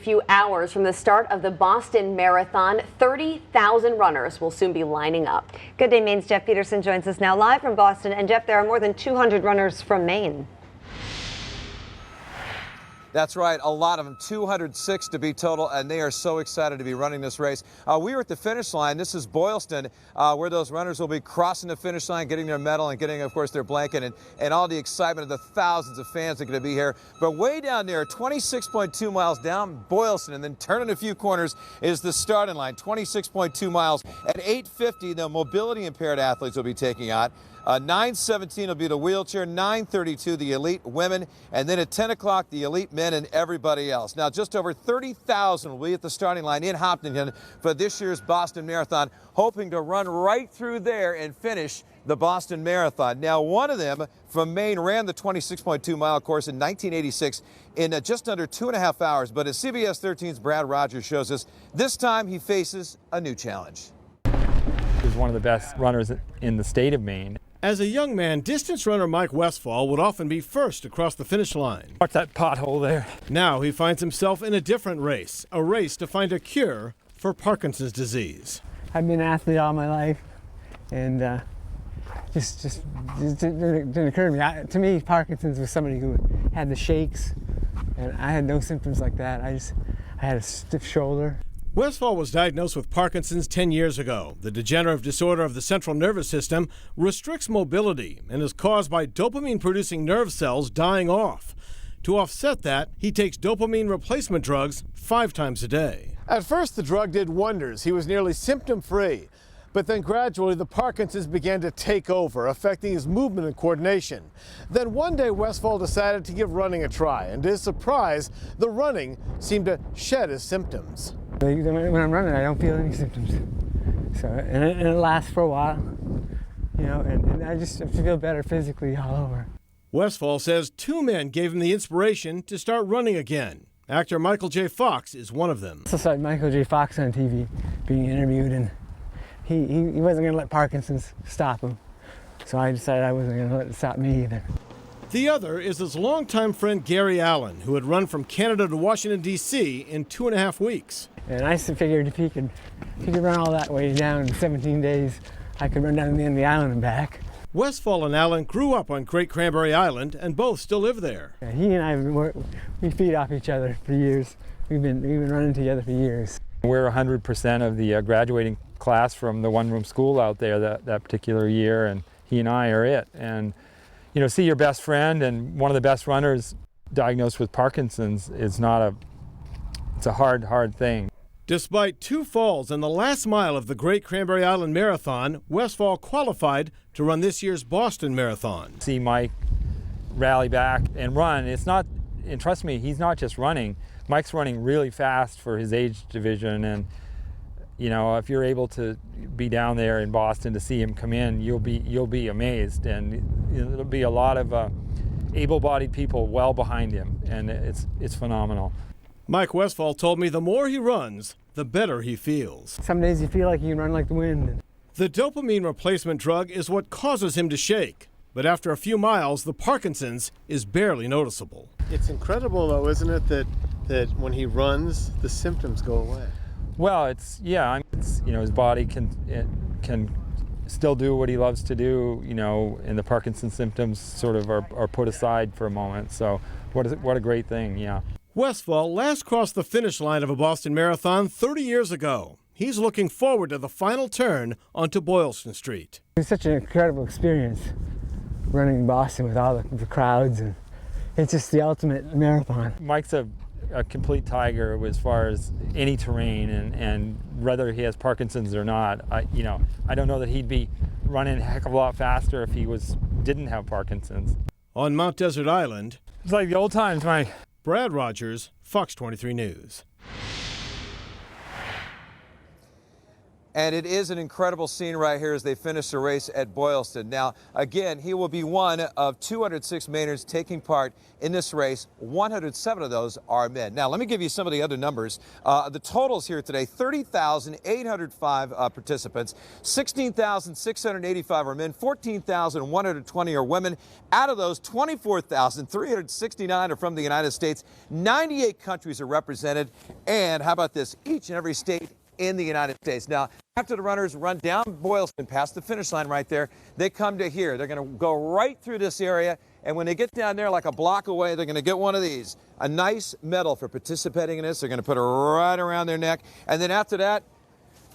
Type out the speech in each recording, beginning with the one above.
Few hours from the start of the Boston Marathon, 30,000 runners will soon be lining up. Good Day Maine's Jeff Peterson joins us now live from Boston. And Jeff, there are more than 200 runners from Maine. That's right, a lot of them, 206 to be total, and they are so excited to be running this race. We are at the finish line. This is Boylston, where those runners will be crossing the finish line, getting their medal and getting, of course, their blanket and all the excitement of the thousands of fans that are going to be here. But way down there, 26.2 miles down Boylston, and then turning a few corners is the starting line, 26.2 miles. At 8:50, the mobility impaired athletes will be taking out. 9:17 will be the wheelchair, 9:32 the elite women, and then at 10 o'clock the elite men and everybody else. Now just over 30,000 will be at the starting line in Hopkinton for this year's Boston Marathon, hoping to run right through there and finish the Boston Marathon. Now one of them from Maine ran the 26.2 mile course in 1986 in just under 2.5 hours, but as CBS 13's Brad Rogers shows us, this time he faces a new challenge. He's one of the best runners in the state of Maine. As a young man, distance runner Mike Westphal would often be first across the finish line. Watch that pothole there. Now he finds himself in a different race, a race to find a cure for Parkinson's disease. I've been an athlete all my life, and just didn't occur to me. To me, Parkinson's was somebody who had the shakes, and I had no symptoms like that. I had a stiff shoulder. Westphal was diagnosed with Parkinson's 10 years ago. The degenerative disorder of the central nervous system restricts mobility and is caused by dopamine-producing nerve cells dying off. To offset that, he takes dopamine replacement drugs 5 times a day. At first, the drug did wonders. He was nearly symptom-free. But then gradually, the Parkinson's began to take over, affecting his movement and coordination. Then one day, Westphal decided to give running a try. And to his surprise, the running seemed to shed his symptoms. When I'm running, I don't feel any symptoms. So, and it lasts for a while, you know, and I just feel better physically all over. Westphal says 2 men gave him the inspiration to start running again. Actor Michael J. Fox is one of them. I saw Michael J. Fox on TV being interviewed, and he wasn't going to let Parkinson's stop him. So I decided I wasn't going to let it stop me either. The other is his longtime friend Gary Allen, who had run from Canada to Washington, D.C. in 2.5 weeks. And I figured if he could run all that way down in 17 days, I could run down the end of the island and back. Westphal and Allen grew up on Great Cranberry Island and both still live there. Yeah, he and I, we feed off each other for years. We've been running together for years. We're 100% of the graduating class from the one-room school out there that particular year, and he and I are it. And you know, see your best friend and one of the best runners diagnosed with Parkinson's is it's a hard thing. Despite 2 falls in the last mile of the Great Cranberry Island Marathon, Westphal qualified to run this year's Boston Marathon. See Mike rally back and run. And trust me, he's not just running. Mike's running really fast for his age division, and you know, if you're able to be down there in Boston to see him come in, you'll be amazed, and there'll be a lot of able-bodied people well behind him, and it's phenomenal. Mike Westphal told me the more he runs, the better he feels. Some days you feel like you can run like the wind. The dopamine replacement drug is what causes him to shake, but after a few miles, the Parkinson's is barely noticeable. It's incredible, though, isn't it, that when he runs, the symptoms go away? Well, you know, his body can still do what he loves to do, you know, and the Parkinson's symptoms sort of are put aside for a moment. So what a great thing, yeah. Westphal last crossed the finish line of a Boston Marathon 30 years ago. He's looking forward to the final turn onto Boylston Street. It's such an incredible experience running in Boston with all the crowds, and it's just the ultimate marathon. Mike's a complete tiger as far as any terrain, and whether he has Parkinson's or not, I don't know that he'd be running a heck of a lot faster if he didn't have Parkinson's. On Mount Desert Island, it's like the old times, Mike. Brad Rogers, Fox 23 News. And it is an incredible scene right here as they finish the race at Boylston. Now, again, he will be one of 206 Mainers taking part in this race. 107 of those are men. Now, let me give you some of the other numbers. The totals here today, 30,805 participants, 16,685 are men, 14,120 are women. Out of those, 24,369 are from the United States. 98 countries are represented. And how about this? Each and every state in the United States. Now, after the runners run down Boylston past the finish line right there, they come to here. They're going to go right through this area, and when they get down there like a block away, they're going to get one of these, a nice medal for participating in this. They're going to put it right around their neck, and then after that,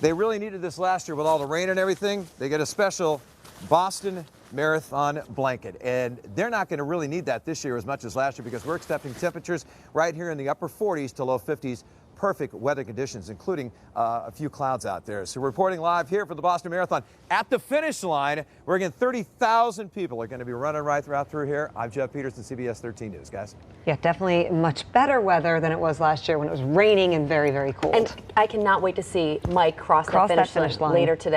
they really needed this last year with all the rain and everything. They get a special Boston Marathon blanket, and they're not going to really need that this year as much as last year because we're expecting temperatures right here in the upper 40s to low 50s. Perfect weather conditions, including a few clouds out there. So reporting live here for the Boston Marathon at the finish line, where again 30,000 people are going to be running right through here. I'm Jeff Peterson, CBS 13 News, guys. Yeah, definitely much better weather than it was last year when it was raining and very, very cold. And I cannot wait to see Mike cross that finish line later today.